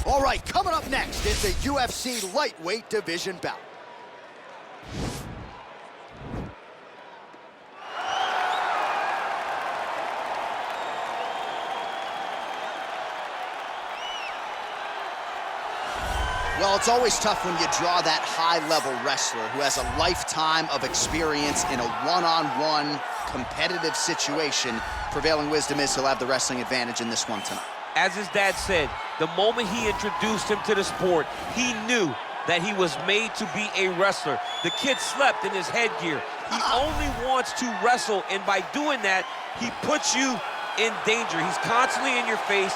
All right, coming up next, it's a UFC lightweight division bout. Well, it's always tough when you draw that high-level wrestler who has a lifetime of experience in a one-on-one competitive situation. Prevailing wisdom is he'll have the wrestling advantage in this one tonight. As his dad said, the moment he introduced him to the sport, he knew that he was made to be a wrestler. The kid slept in his headgear. He only wants to wrestle, and by doing that, he puts you in danger. He's constantly in your face,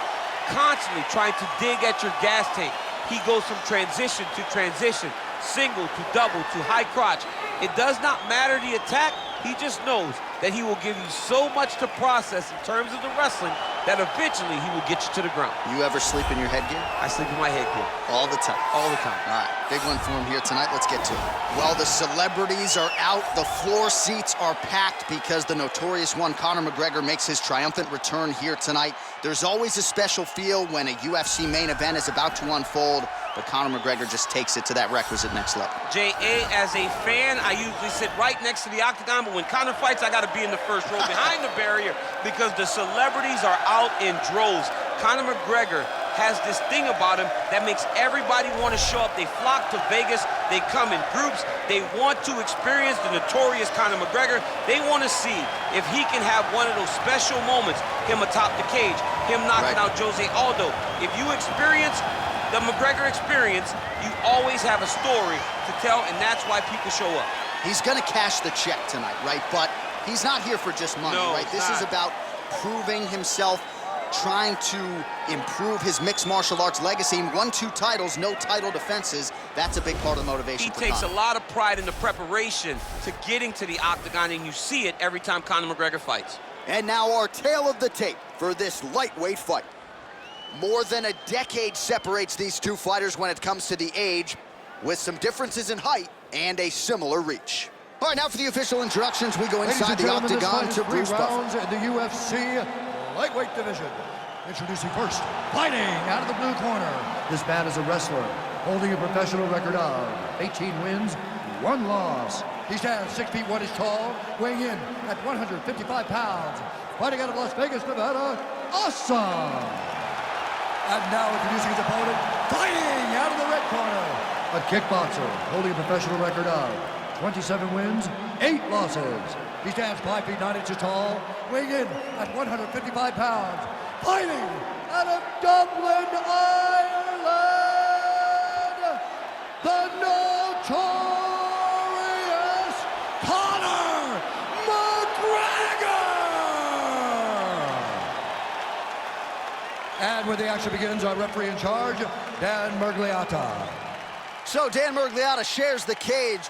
constantly trying to dig at your gas tank. He goes from transition to transition, single to double to high crotch. It does not matter the attack. He just knows that he will give you so much to process in terms of the wrestling that eventually he will get you to the ground. You ever sleep in your headgear? I sleep in my headgear. All the time? All the time. All right, big one for him here tonight. Let's get to it. Well, the celebrities are out. The floor seats are packed because the notorious one, Conor McGregor, makes his triumphant return here tonight. There's always a special feel when a UFC main event is about to unfold, but Conor McGregor just takes it to that requisite next level. J.A., as a fan, I usually sit right next to the octagon, but when Conor fights, I got to be in the first row behind the barrier because the celebrities are out in droves. Conor McGregor has this thing about him that makes everybody want to show up. They flock to Vegas. They come in groups. They want to experience the notorious Conor McGregor. They want to see if he can have one of those special moments, him atop the cage, him knocking out Jose Aldo. If you experience the McGregor experience, you always have a story to tell, and that's why people show up. He's going to cash the check tonight, right? But he's not here for just money, no, right? This is about proving himself, trying to improve his mixed martial arts legacy. 1-2 titles, no title defenses. That's a big part of the motivation for Conor. He takes a lot of pride in the preparation to getting to the octagon, and you see it every time Conor McGregor fights. And now our tale of the tape for this lightweight fight. More than a decade separates these two fighters when it comes to the age, with some differences in height and a similar reach. All right, now for the official introductions, we go inside the octagon to Bruce rounds in the UFC lightweight division. Introducing first, fighting out of the blue corner. This man is a wrestler, holding a professional record of 18 wins, 1 loss. He stands 6 feet 1 inch tall, weighing in at 155 pounds. Fighting out of Las Vegas, Nevada, awesome! And now introducing his opponent, fighting out of the red corner. A kickboxer, holding a professional record of 27 wins, 8 losses. He stands 5 feet 9 inches tall, weighing in at 155 pounds. Fighting out of Dublin, Ireland, the notorious Conor McGregor! And when the action begins, our referee in charge, Dan Mergliata. So Dan Mergliata shares the cage.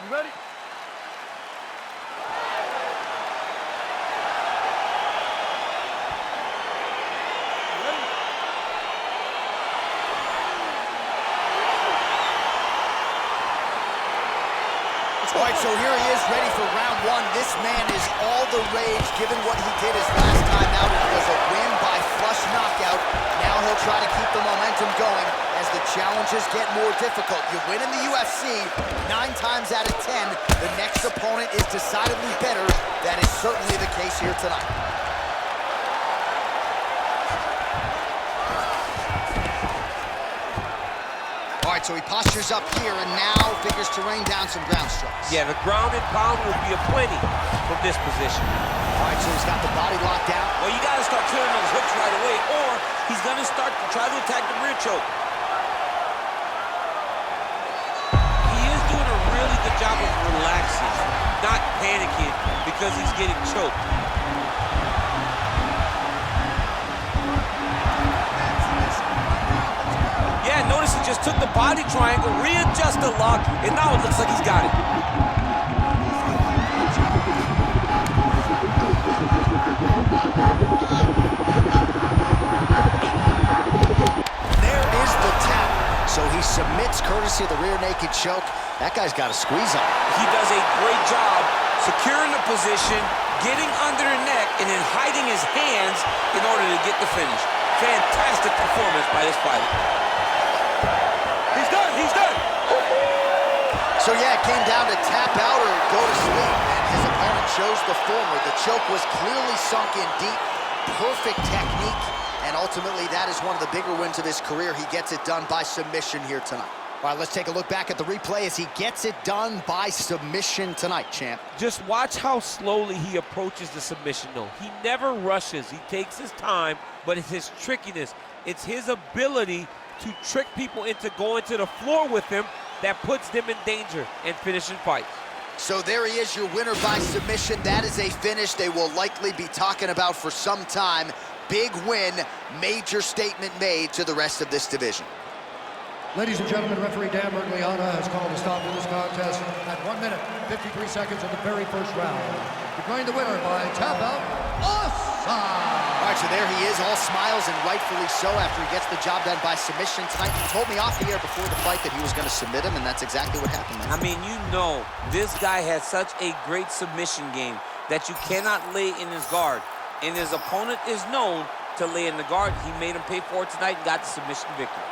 You ready? All right, so here he is, ready for round 1. This man is all the rage, given what he did his last time out. It was a win by flush knockout. Now he'll try to keep the momentum going as the challenges get more difficult. You win in the UFC, 9 times out of 10, the next opponent is decidedly better. That is certainly the case here tonight. All right, so he postures up here and now figures to rain down some ground strikes. Yeah, the ground and pound will be aplenty from this position. All right, so he's got the body locked down. Well, you got to start killing those hooks right away, or he's going to start to try to attack the rear choke. He is doing a really good job of relaxing, not panicking because he's getting choked. Yeah, notice he just took the body triangle, readjusted the lock, and now it looks like he's got it. There is the tap. So he submits courtesy of the rear naked choke. That guy's got a squeeze on. He does a great job securing the position, getting under the neck, and then hiding his hands in order to get the finish. fantastic performance by this fighter. He's done, he's done. So yeah, it came down to tap out or go to sleep, and his opponent chose the former. The choke was clearly sunk in deep, perfect technique, and ultimately that is one of the bigger wins of his career. He gets it done by submission here tonight. All right, let's take a look back at the replay as he gets it done by submission tonight, champ. Just watch how slowly he approaches the submission, though. He never rushes. He takes his time, but it's his trickiness. It's his ability to trick people into going to the floor with him that puts them in danger and finishing fights. So there he is, your winner by submission. That is a finish they will likely be talking about for some time. Big win, major statement made to the rest of this division. Ladies and gentlemen, referee Dan Bergliana has called a stop to this contest at 1 minute, 53 seconds of the very first round. Declaring the winner by tap out, offside. All right, so there he is, all smiles, and rightfully so after he gets the job done by submission tonight. He told me off the air before the fight that he was going to submit him, and that's exactly what happened, man. I mean, you know, this guy has such a great submission game that you cannot lay in his guard. And his opponent is known to lay in the guard. He made him pay for it tonight and got the submission victory.